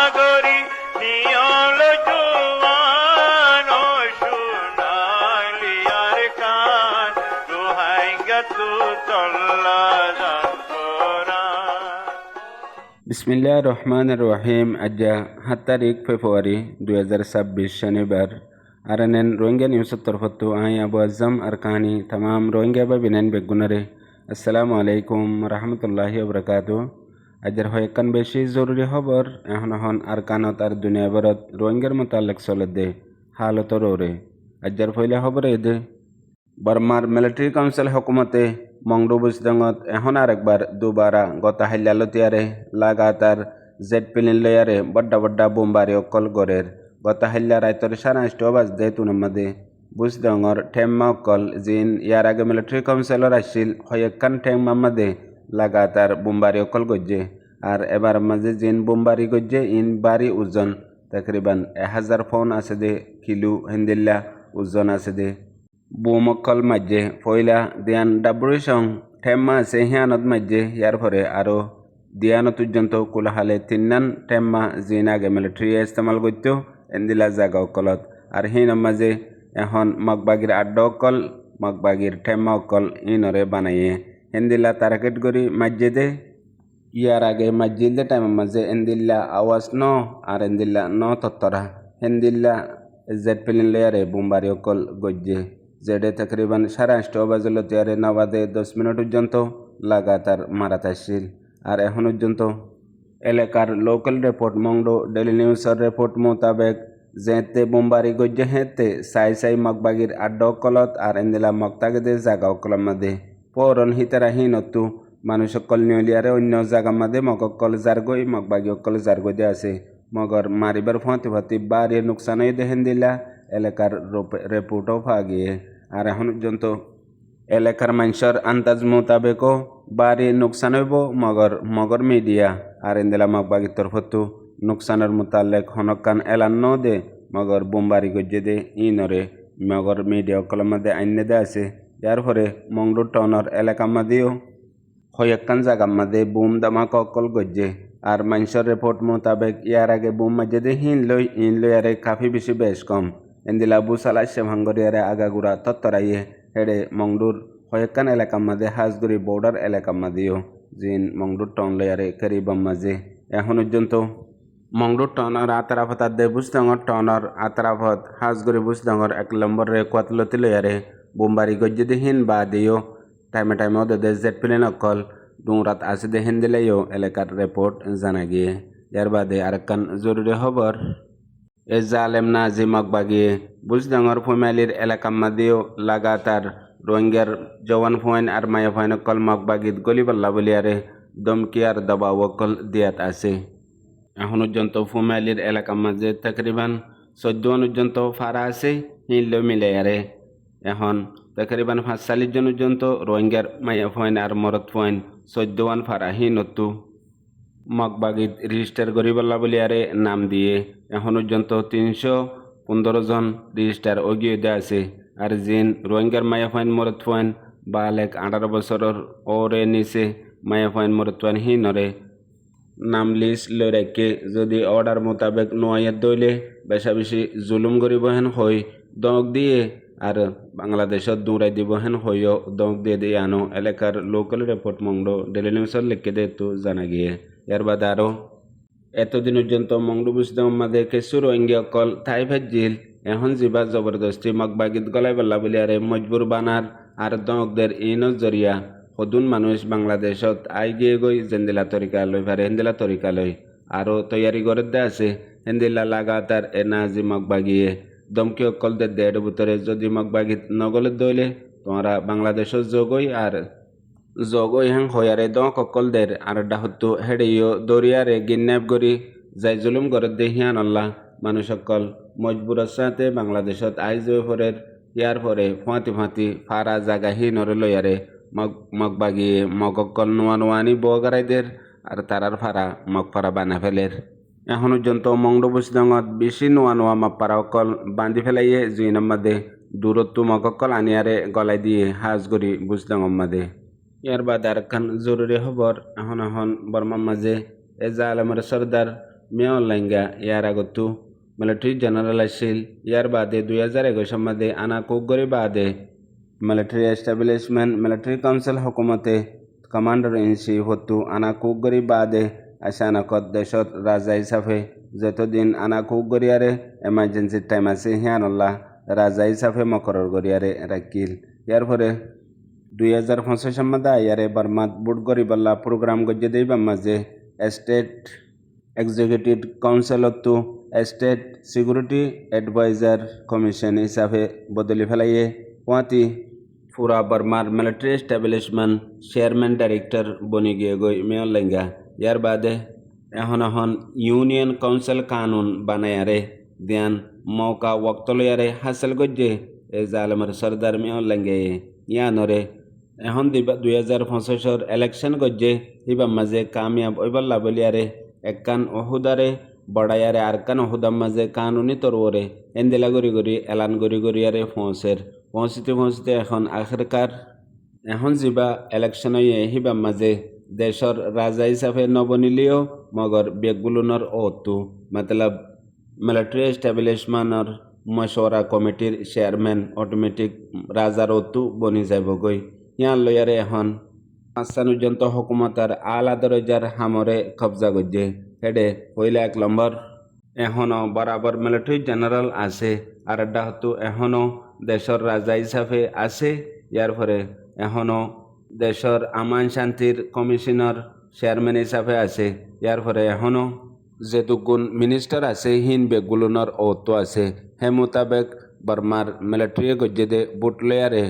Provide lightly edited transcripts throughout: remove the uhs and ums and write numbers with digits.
সাগরী নিয়ল জুয়ান ও সোনালিয়ার কান দোহাই গাতু তল্লা বিসমিল্লাহ রহমান রহিম। আজ 7 তারিখ ফেব্রুয়ারি 2026 শনিবার। আরএনএন রোহিঙ্গা নিউজের তরফত আই আবু আজম আর কাহানি तमाम রোহিঙ্গা বা বিনান বেগুনারে আসসালামু আলাইকুম রহমতুল্লাহি ওবরাকাতু। আজের হয়কান বেশি জরুরি খবর এখন আর কানত আর দুনিয়া ভরত রোহিঙ্গার মোতালেক চলত দে হালতর ওরে। আজের পয়লা খবর এদে বর্মার মিলিটারি কাউন্সিল হকুমতে মংডু বুজদঙত এখন আর একবার দুবারা গত হাইলালতিয়ারে লাগাতার জেট প্লেন লয়ারে বড্ডা বড্ডা বোমবারি অকল গড়ের গত হাইলা রায়তর 8:30 বাজদে তুনমদে বুজদঙর ঠেম্মা অকল জিন ইয়ার আগে মিলিটারি কাউন্সিলর আসছিল হয়েকান ঠেম্মা মাদে লাগাতার বোমবারি অকল গজ্জে আর এবার মাঝে জিন বোমবারি গজ্জে ইন বারি ওজন তকরিবান 1000 পাউন্ড আছে দে কিলো হিন্দিল্লা ওজন আছে দে বুমকল মাঝে ফয়লা দিয়ান ডাবুরি সং ঠেম্মা আছে হিয়ানত মাঝে ইয়ার পরে আরও দিয়ানত পর্যন্ত কুলাহালে তিন্নান ঠেম্মা জিন আগে মিলিটারি ইস্তেমাল করত এন্দিলা জাগা অকলত আর হিন মাঝে এখন মগবাগির আড্ডা অকল মগবাগির ঠেম্মা অকল ইনরে বানাইয়ে হেন্দিলা টার্গেট করি মাঝে দে ইয়ার আগে মাঝিল দে টাইম মাঝে এন্দিল্লা আওয়াজ ন আর এন্দিল্লা ন তত্তরা হেন্দিল্লা জেট প্লেন লেয়ারে বোমবারি অকল গজ্জে যেডে তকরিবান 8:30 বাজলতিয়ারে 9:10 পর্যন্ত লাগাতার মারাত আসছিল আর এখন পর্যন্ত এলাকার লোকাল রিপোর্ট মংডো ডেলি নিউজের রিপোর্ট মোতাবেক যেতে বোমবারি গজ্জে হেতে সাই মগবাগির আড্ডা অকলত আর এন্দিলা মগতাগেদে জাগা অকলের মাঝে পৌরন হিতারা হিনতু মানুষ অকল নিয়লিয়ারে অন্য জায়গা মাঝে মগকল জারগই মগবাগি অকল জারগদে আছে মগর মারিবার ফাঁতি বাড়ি নুকসান হয়ে দেখেন দিলা এলাকার রিপোর্টও পাওয়া গিয়ে আর এখন পর্যন্ত এলাকার মানুষের আন্দাজ মোতাবেকও বাড়ি নুকসান হইব মগর মিডিয়া আর এন্দিলা মগবাগির তরফতো নুকসানের মোতালেক হনকান এলান ন দে মগর বোমবারি গজ্জে দে ইনরে মগর মিডিয়া অকলের মধ্যে আইনে দে আছে ইয়ার পরে মংডু টাউনের এলাকার মধ্যেও হয়েকান জায়গার মধ্যে বুম দামাক অকল গজ্জে আর মানুষের রিপোর্ট মোতাবেক ইয়ার আগে বুম মাঝে দে ইন লই আরে কাফি বেশি বেশ কম এন্দিলা বুসালাইছে ভাঙ্গরিয়ারে আগাগুড়া তত্তরাইয়ে হেডে মংডুর হয়েকান এলাকার মধ্যে হাজগুড়ি বর্ডার এলাকার মধ্যেও জিন মংডুর টাউন লয়ারে করিবাম মাঝে এখন পর্যন্ত মংডুর টাউনের আতরাফত দে বুজদঙর টাউনের আতরাফত হাজগুড়ি বুজদঙর 1 নম্বরে কোয়াতলতি লয়ারে বোমবারি গজ্জে দেহিন বা দিও টাইমে ওদের জেট প্লেন অকল দুরাত আছে দেহেন দিলেও এলাকার রিপোর্ট জানা গিয়ে এর বাদে আরেকখান জরুরি খবর এ জালেম নাজি মগবাগিয়ে বুজদঙর ফ্যামিলির এলাকার মধ্যেও লাগাতার রোহিঙ্গার জওয়ান ফয়েন আর মায়া ফয়েন অকল মগবাগিত গলিবাল্লা বলিয়ারে দমকি আর দবাও অকল দিয়াত আছে এখন পর্যন্ত ফ্যামিলির এলাকার মাঝে তকরিবান 14 পর্যন্ত ফারা আছে হিল মিলে আরে এখন তকরিবান 45 জন পর্যন্ত রোহিঙ্গার মায়া ফয়েন আর মরদ ফয়েন 14 ফারা হিনতু মগবাগিত রেজিস্টার গরিবাল্লা বলিয়ারে নাম দিয়ে এখন পর্যন্ত 315 জন রেজিস্টার অগিয়ে দেওয়া আছে আর জিন রোহিঙ্গার মায়া ফয়েন মরদ ফয়েন বালেক 18 বছরের ওরে নিচে মায়া ফয়েন মরদ ফয়েন হিনরে নাম লিস্ট লৈ রাখে যদি অর্ডার মোতাবেক নোয়াইয়াত দইলে বেশা বেশি জুলুম করিব হেন হই দক দিয়ে আর বাংলাদেশত দৌড়াই দিব হেন হইও দক দিয়ে আনো এলাকার লোকাল রিপোর্ট মংডো ডেলি নিউজের লিখে দে তো জানা গিয়ে এর বাদে আরও এতদিন পর্যন্ত মংডু বুজদঙর মাঝে কিছু রোহিঙ্গা অকল থাই ভাজিল এখন জিবা জবরদস্তি মগবাগিত গলাই বল্লা বলি আরে মজবুর বানার আর দকদের ইনত জরিয়া সদুন মানুষ বাংলাদেশত আই গিয়ে গই জেন্দিলা তরিকা লই পারে হেন্দিলা তরিকা লই আরও তৈয়ারি করে দে আছে হেন্দিলা লাগাতার এ নাজি মগবাগিয়ে দমকি অকল দে দেড় ভিতরে যদি মগবাগিত নগলে দইলে তোমরা বাংলাদেশত যোগই আর জগই হ্যাং হয়ারে দক অকল দের আর ডাহত্তু হেডেইও দরিয়ারে গিন্নাব গরি যাই জুলুম করে দেহিয়ান আল্লাহ মানুষ অকল মজবুরের সাথে বাংলাদেশত আইজ ফরের ইয়ার পরে ফাঁতি ফারা জাগা হিনরে লয়ারে মগবাগিয়ে মগকল নোয়ানি বগারাইদের আর তারার ফারা মগফারা বানা ফেলের এখন পর্যন্ত মংডু বুজদঙত বেশি নোয়া মগপারা অকল বান্ধি ফেলাইয়ে জুইনের মাঝে দূরত্ব মগকল আনিয়ারে গলাই দিয়ে হাজগরি বুজদঙর মাঝে ইয়ার বাদে আরেকখান জরুরি খবর এখন বর্মার মাঝে এ জালেমের সর্দার মেয়র লাইঙ্গা ইয়ার আগতো মিলিটারি জেনারেল আছিল ইয়ার বাদে 2021 মধ্যে আনা কুগরি বাদে মিলিটারি এস্টাবলিশমেন্ট মিলিটারি কাউন্সিল হকুমতে কমান্ডার ইন চিফ হতো আনা কুগরি বাদে আচানকত দেশত রাজা হিসাবে যতদিন আনা কুগরিয়ারে এমার্জেন্সি টাইম আছে হিয়ানল্লাহ রাজা হিসাবে মকরর গরিয়ারে রাখিল ইয়ার পরে 2025 মধ্যে ইয়ারে বর্মাত বুট গরিবাল্লা প্রোগ্রাম গজ্জে দেবা মাঝে স্টেট এক্সিকিউটিভ কাউন্সিলতো স্টেট সিকিউরিটি এডভাইজার কমিশন হিসাবে বদলি ফেলাইয়ে ওয়াতি পুরা বর্মার মিলিটারি এস্টাবলিশমেন্ট চেয়ারম্যান ডাইরেক্টর বনি গিয়ে গই মেয়র লেঙ্গা ইয়ার বাদে এখন ইউনিয়ন কাউন্সিল কানুন বানায়ারে দিয়ান মৌকা ওক্তলয়ারে হাসিল গজ্জে এ জালেমের সর্দার মেয়র লেঙ্গে ইয়ানরে এখন 2025 ইলেকশন গজ্জে হিবা মাঝে কামিয়াব ওইবাল্লা বলিয়ারে একখান ওহুদারে বড়ায়ারে আরকান ওহুদার মাঝে কানুনি তরওরে এন্দিলা গড়ি গড়ি এলান গড়ি গড়িয়ারে পৌঁছতে এখন আখেরকার এখন যা ইলেকশন হিবা মাঝে দেশর রাজা হিসাবে নবনিলিও মগর বেগুলুনর ওতু মতলব মিলিটারি এস্টাবলিশমেন্টর মশওয়ারা কমিটির চেয়ারম্যান অটোমেটিক রাজার ওতু বনি যাবগৈ ইয়ার লয়ারে এখন আসানুজন্ত হকুমতার আলা দরজার হামরে কবজা গজ্জে হেডে হইলে 1 নম্বর এখনও বরাবর মিলিটারি জেনারেল আছে আর এটা হতো এখনও দেশর রাজা হিসাবে আছে ইয়ার পরে এখনও দেশর আমান শান্তির কমিশনার চেয়ারম্যান হিসাবে আছে ইয়ার পরে এখনও যেটুকুন মিনিস্টার আছে হিন বেগুলুনর ওতো আছে হে মোতাবেক বর্মার মিলিটারি গজ্জে দে বুট লেয়ারে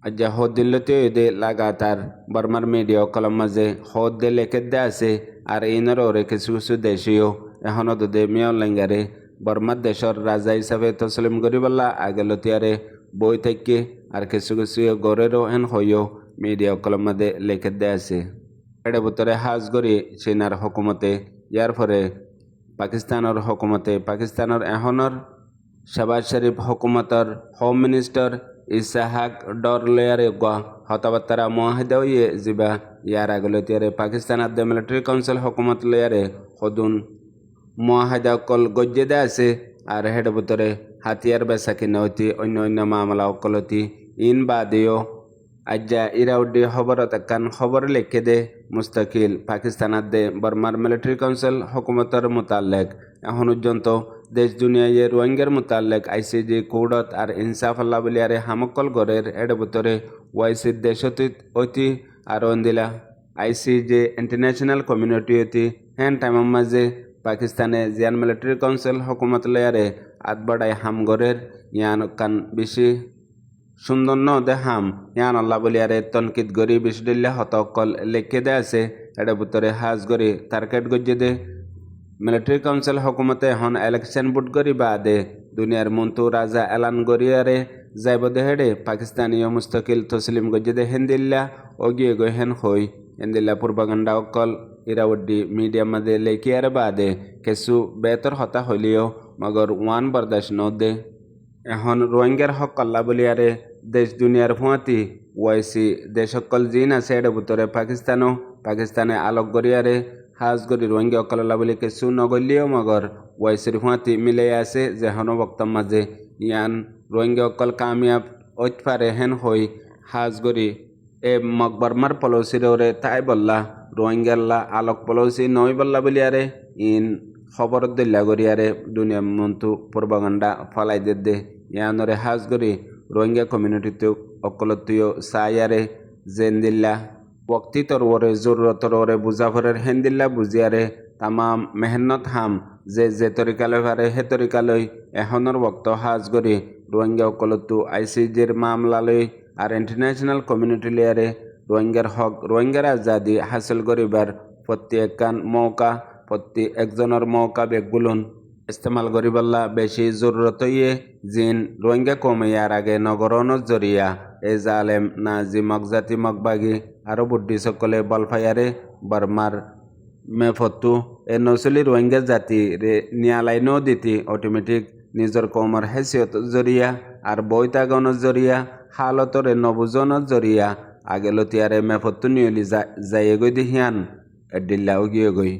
আজ্জা হদ দিল্লতে দে লাগাতার বর্মার মিডিয়া কলম মাঝে হদ দে লেখে দে আছে আর ইনর ওরে কিছু কিছু দেশীয় এখনও দে মেয়র লেঙ্গারে বর্মার দেশর রাজা হিসাবে তসলিম করিবাল্লা আগেলতিয়ারে বই থেকে আর কিছু কিছু গড়েরও এন হইও মিডিয়া কলম মাঝে লেখে দে আছে এড়ে ভিতরে হাজ গড়ি চীনার হকুমতে ইয়ার পরে পাকিস্তানের হকুমতে পাকিস্তানের এখনের শাহবাজ শরীফ হকুমতর হোম মিনিস্টার ইসাহাক ডর লেয়ারে গ হতাবাত্তারা মহাহিদা হইয়ে যা ইয়ার আগলতিয়ারে পাকিস্তানের দে মিলিটারি কাউন্সিল হকুমত লেয়ারে সদুন মহাহিদা অকল গজ্জে দে আছে আর হেড ভিতরে হাতিয়ার বেচা কিনা হইতি অন্য মামলা অকলতি ইন বাদেও আজ্জা ইরাউদ্দি খবরত একখান খবর লিখে দে মুস্তাকিল পাকিস্তানাত দে বর্মার মিলিটারি কাউন্সিল হকুমতর মোতালেক এখন পর্যন্ত দেশ দুনিয়ায় রোহিঙ্গার মোতালেক আইসিজি কোর্টত আর ইনসাফ আল্লাহ বলিয়ারে হামকল গড়ের এর ভিতরে ওয়াইসির দেশত অতি আর অন্দিলা আইসিজি ইন্টারন্যাশনাল কমিউনিটি অতি হ্যান টাইমের মাঝে পাকিস্তানে জিয়ান মিলিটারি কাউন্সিল হকুমত লেয়ারে আতবাড়াই হাম গড়ের ইয়ান কান বেশি সুন্দর ন দে হাম ইয়ান আল্লাহ বলিয়ারে তনকিত গড়ি বিশদিল্লা হতকল লেখে দে আছে এর ভিতরে হাজ গড়ি টার্গেট গজ্জে দে মিলিটারি কাউন্সিল হকুমতে এখন ইলেকশন বুট গড়ি বাদে দুনিয়ার মন্তু রাজা এলান গড়িয়ারে যাইব দে হেডে পাকিস্তানীয় মুস্তাকিল তসলিম গজ্জে দে হেন্দিল্লা অগিয়ে গই হেন হই হেন্দিল্লা পূর্বাগান্ডা অকল ইরাউদ্দি মিডিয়া মাঝে লেখিয়ারে বাদে কিছু বেতর হতা হইলেও মগর ওয়ান বরদাস্ত ন দে এখন রোহিঙ্গার হক কল্লা বলিয়ারে দেশ দুনিয়ার ফুয়াতি ওয়াইসি দেশ সকল জিন আছে এর ভিতরে পাকিস্তানে আলোক গড়িয়ারে হাজ গড়ি রোহিঙ্গা অকল্লা বলি কিছু নগলিও মগর ওয়াইসির ফুয়াতি মিলে আছে যে হন বক্তম মাঝে ইয়ান রোহিঙ্গা অকল কামিয়াব ওইত পারে হেন হই হাজ গড়ি এ বর্মার পলসির ওরে তাই বললা রোহিঙ্গাল্লা আলোক পলসি নই বললা বলিয়ারে ইন খবর দিল্লা গড়িয়ারে দুনিয়া মন্তু প্রপাগান্ডা ফলাই দে ইয়ানরে হাজ গড়ি রোহিঙ্গা কমিউনিটিতে অকলতীয় সায়ারে জেন্দিল্লা ওক্তি তরওরে জরুরতর ওরে বুঝাভরের হেন্দিল্লা বুঝিয়ারে তামাম মেহনত হাম যে তরিকালৈ পারে হে তরিকালৈ এখনৰ বক্ত হাজ গড়ি রোহিঙ্গা অকলতো আইসিজির মামলালৈ আর ইন্টারন্যাশনাল কমিউনিটি লেয়ারে রোহিঙ্গার হক রোহিঙ্গার আজাদি হাসিল করিবার প্রত্যেকখান মৌকা প্রতি একজনের মৌকা বেগুলুন ইস্তেমাল করিবাল্লা বেশি জরুরত ইয়ে জিন রোহিঙ্গা কমিয়ার আগে নগরণর জরিয়া এ জালেম নাজি মগজাতি মগবাগি আরও বুদ্ধি সকলে বলফায়ারে বর্মার মেফতু এ নসলি রোহিঙ্গা জাতি রে নিয়ালাই ন দিতি অটোমেটিক নিজের কমর হেসিয়ত জরিয়া আর বৈতাগণর জরিয়া হালতরে নবুজনের জরিয়া আগে লতিয়ারে মেফতু নিয়লি যাইয়ে গই দিহিয়ান এডিল্লাও গিয়ে গই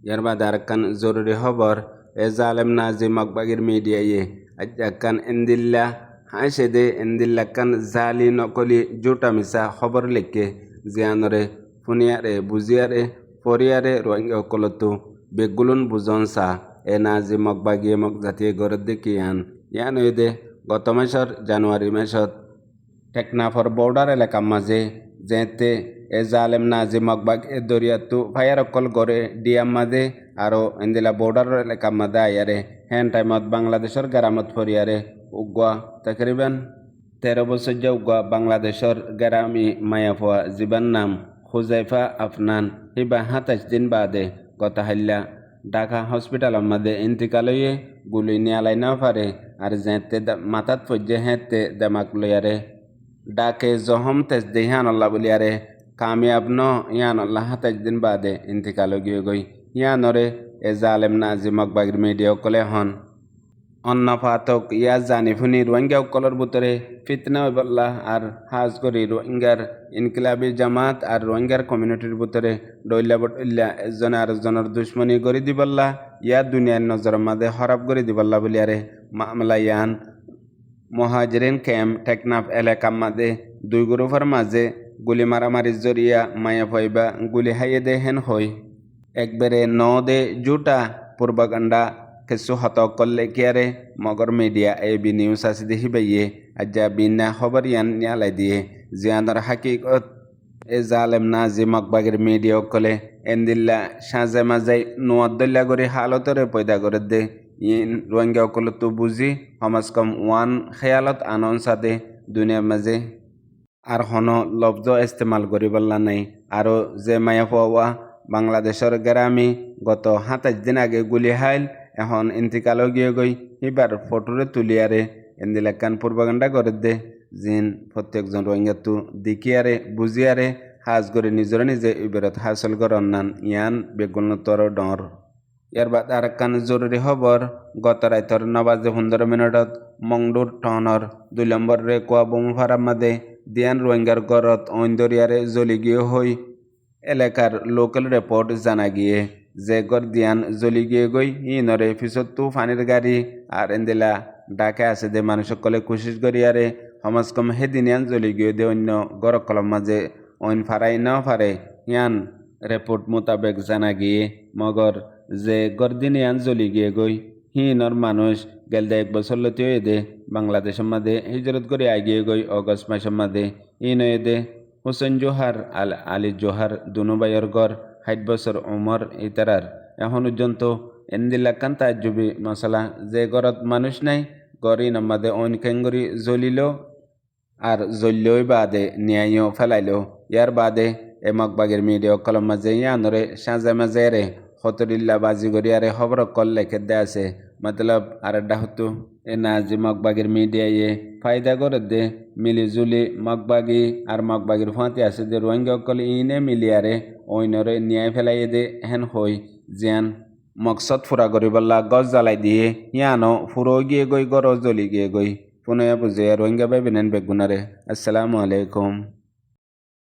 ইয়ার বাদে আরেকখান জরুরি খবর এ জালেম নাজিম মকবাগির মিডিয়ায়ে আজ্জাকান এন্দিল্লা হাসেদে এন্দিল্লাকান জালি নকলি জুটা মিসা খবর লিখে জিয়ানরে ফুনিয়ারে বুজিয়ারে ফরিয়ারে রোহিঙ্গা কলতু বেগুলুন বুজন সা এ নাজিম মকবাগিয়ে মক জাতীয় গরদ দেখি ইয়ান হইদে গত মাসের জানুয়ারি মাসত টেকনাফর বর্ডার এলাকার মাঝে যেতে এ জালেম নাজিম মকবাগ এ দরিয়াতু ফায়ার অকল গড়ে ডিয়াম মাঝে আরও এন্দিলা বর্ডার এলাকার মাঝে আয়ারে হ্যান টাইমত বাংলাদেশের গ্রামত ফরিয়ারে উগুয়া তকরিবান 13 বছর যে উগুয়া বাংলাদেশের গ্রামী মায়াফুয়া জীবন নাম হুজাইফা আফনান হিবা 27 দিন বাদে গত হাল্লা ঢাকা হসপিটালের মাঝে ইন্তিকাল হয়ে গুলি নিয়ালাই না পারে আর যেতে মাথাত ফজ্জে হেঁতে দেমাক লইয়ারে ডাকে জহম তেজ দেহান আল্লাহ বলিয়ারে কামিয়াব ন ইয়ান আল্লাহ 27 দিন বাদে ইন্তিকাল গিয়ে গই ইয়ানরে এ জালেম নাজিম মকবাগির মিডিয়া কলে হন অন্য ফাতক ইয়া জানি ফুনি রোহিঙ্গা কলর ভিতরে ফিতনা হইবল্লা আর হাজ করি রোহিঙ্গার ইনকিলাবি জামাত আর রোহিঙ্গার কমিউনিটির ভিতরে ডইলা বটইলা একজনে আরেকজনের দুশ্মনী করে দিবল্লা ইয়া দুনিয়ার নজরের মাঝে হরাব করে দিবল্লা বলিয়ারে মামলা ইয়ান মহাজরিন ক্যাম্প টেকনাফ এলাকার মাঝে দুই গ্রুপের মাঝে গুলি মারামারির জরিয়া মায়া পাইবা গুলি হাইয়ে দে হেন হই একবারে ন দে জুটা পূর্বগান্ডা কিছু হতক করলে কিয়ারে মগর মিডিয়া এবি নিউজ আছে দেখি বাইয়ে আজ্জা বিনা খবর ইয়ান নিয়ালাই দিয়ে জিয়ানর হাকিকত এ জালেম নাজিম মকবাগির মিডিয়া কলে এন্দিল্লা সাজে মাজাই নোয়াদ্দল্লা করে হালতরে পয়দা করে দে ইন রোহিঙ্গা কলে তো বুঝি সমাজ কম ওয়ান খেয়ালত আনন সাদে দুনিয়ার মাঝে আর হন লফজ ইস্তেমাল করিবল্লা নাই আরও যে মায়া পাওয়া বাংলাদেশের গ্রামী গত 27 দিন আগে গুলি হাইল এখন ইন্তিকালও গিয়ে গই এবার ফটোরে তুলিয়ারে এন্দিলাকান পূর্বগান্ডা করে দে জিন প্রত্যেকজন রোহিঙ্গা তু দেখিয়ারে বুঝিয়ারে হাজ করে নিজরে নিজে ইবারত হাসল করন নান ইয়ান বেগুনতর ডর ইয়ার বাদ আরেকখান জরুরি খবর গত রাইতর 9:15 মংডুর টনর 2 নম্বর রে কোয়া বোমফারার মাদে দিয়ান রোহিঙ্গার গরত ঐন্দরিয়ারে জ্বলি গিয়ে হই এলাকার লোকাল রিপোর্ট জানা গিয়ে যে গর দিয়ান জ্বলি গিয়ে গই ইনরে পিছতু ফানির গাড়ি আর এন্দিলা ডাকে আছে দে মানুষ সকলে কোশিশ করিয়ারে সমাজ কম হেদিনিয়ান জ্বলি গিয়ে দে অন্য গরক কলম মাঝে অইন ফারাই না ফারে ইয়ান রিপোর্ট মোতাবেক জানা গিয়ে মগর যে গরদিনিয়ান জ্বলি গিয়ে গই হিনর মানুষ গেল দে 1 বছর লতি হয়ে দে বাংলাদেশের মাঝে হিজরত করে আগিয়ে গই অগস্ট মাসের মাঝে ইন হয়ে দে হুসেন জোহার আলী জোহার দুনো বাইয়ের গড় 60 বছর উমর ইতারার এখন পর্যন্ত এন্দিলাকান তাজ্জুবি মশলা যে গড়ত মানুষ নাই গড়ি নামাদে অইন খেঙ্গরি জ্বলিল আর জ্বললেই বাদে ন্যায়ও ফেলাইল ইয়ার বাদে এ মকবাগের মিডিয়া কলম মাঝে ইয়ানরে সাজে মাঝে রে হতরিল্লা বাজি গড়িয়ারে খবর কল লেখে দে আছে মতলব আর ডাহতু এ নাজি মকবাগের মিডিয়ায়ে ফায়দা করে দে মিলি জুলি মকবাগি আর মকবাগির ফাঁতি আছে যে রোহিঙ্গা কল ইনে মিলিয়ারে অইনরে ন্যায় ফেলাই দে হেন হই জিয়ান মকসদ ফুরা করিবল্লা গছ জ্বালাই দিয়ে ইয়ানো ফুরো গিয়ে গই গরজ জ্বলি গিয়ে গই পুনয়া বুঝে রোহিঙ্গা বেবিনেন বেগুনারে আসসালামু আলাইকুম।